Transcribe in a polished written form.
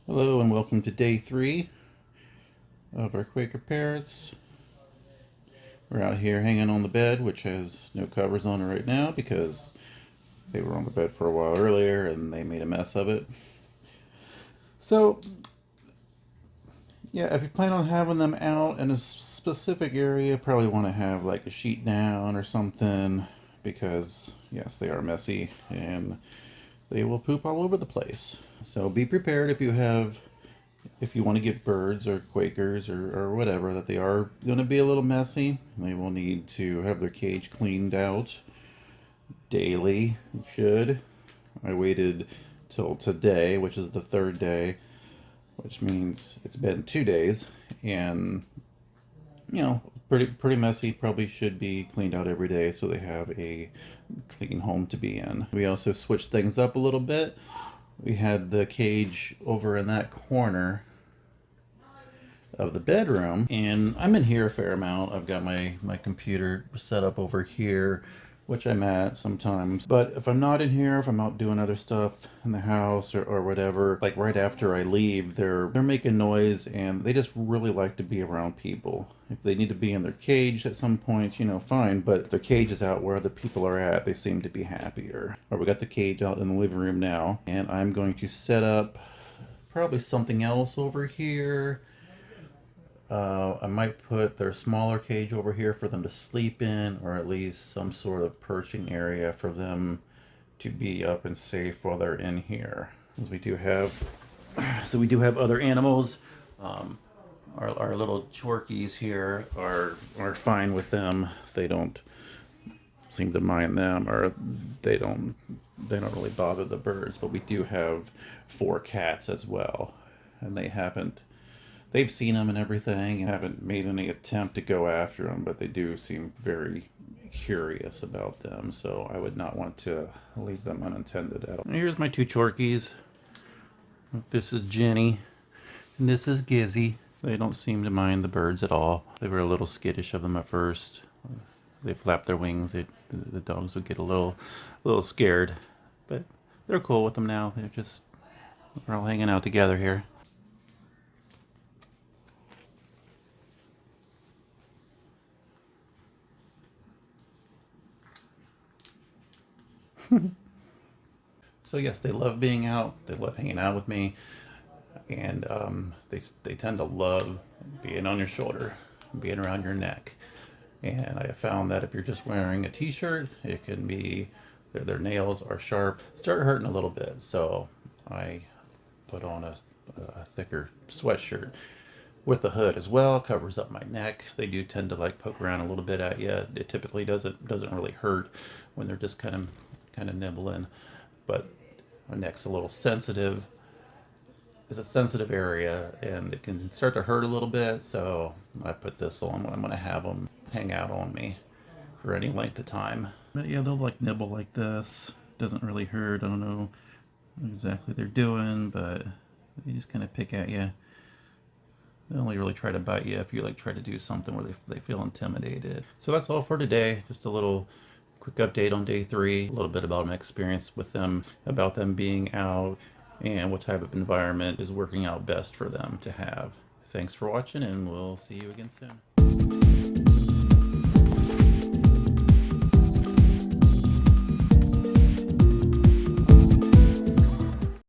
Hello and welcome to day 3 of our Quaker Parrots. We're out here hanging on the bed, which has no covers on it right now because they were on the bed for a while earlier and they made a mess of it. So, yeah, if you plan on having them out in a specific area, probably want to have like a sheet down or something because, yes, they are messy and they will poop all over the place. So be prepared if you want to get birds or Quakers or whatever, that they are going to be a little messy. They will need to have their cage cleaned out daily. It should. I waited till today, which is the third day, which means it's been 2 days, and pretty messy. Probably should be cleaned out every day so they have a clean home to be in. We also switched things up a little bit. We had the cage over in that corner of the bedroom, and I'm in here a fair amount. I've got my computer set up over here, which I'm at sometimes. But if I'm not in here, if I'm out doing other stuff in the house or whatever, like right after I leave, they're making noise, and they just really like to be around people. If they need to be in their cage at some point, fine, but if their cage is out where the people are at, they seem to be happier. Or we got the cage out in the living room now, and I'm going to set up probably something else over here. I might put their smaller cage over here for them to sleep in, or at least some sort of perching area for them to be up and safe while they're in here. As we do have, so we do have other animals. Our little Chorkies here are fine with them. They don't seem to mind them, or they don't really bother the birds. But we do have 4 cats as well, and they've seen them and everything and haven't made any attempt to go after them, but they do seem very curious about them, so I would not want to leave them unattended at all. And here's my 2 Chorkies. This is Jenny, and this is Gizzy. They don't seem to mind the birds at all. They were a little skittish of them at first. They flap their wings. The dogs would get a little scared, but they're cool with them now. We're all hanging out together here. So yes, they love being out. They love hanging out with me, and they tend to love being on your shoulder, being around your neck. And I have found that if you're just wearing a t-shirt, it can be their nails are sharp, start hurting a little bit. So I put on a thicker sweatshirt with the hood as well, covers up my neck. They do tend to like poke around a little bit at you. It typically doesn't really hurt when they're just kind of nibbling, but my neck's a little sensitive. It's a sensitive area and it can start to hurt a little bit, so I put this on when I'm going to have them hang out on me for any length of time. But yeah, they'll like nibble like this. Doesn't really hurt. I don't know what exactly they're doing, but they just kind of pick at you. They only really try to bite you if you like try to do something where they feel intimidated. So that's all for today. Just a little quick update on day 3, a little bit about my experience with them, about them being out, and what type of environment is working out best for them to have. Thanks for watching, and we'll see you again soon.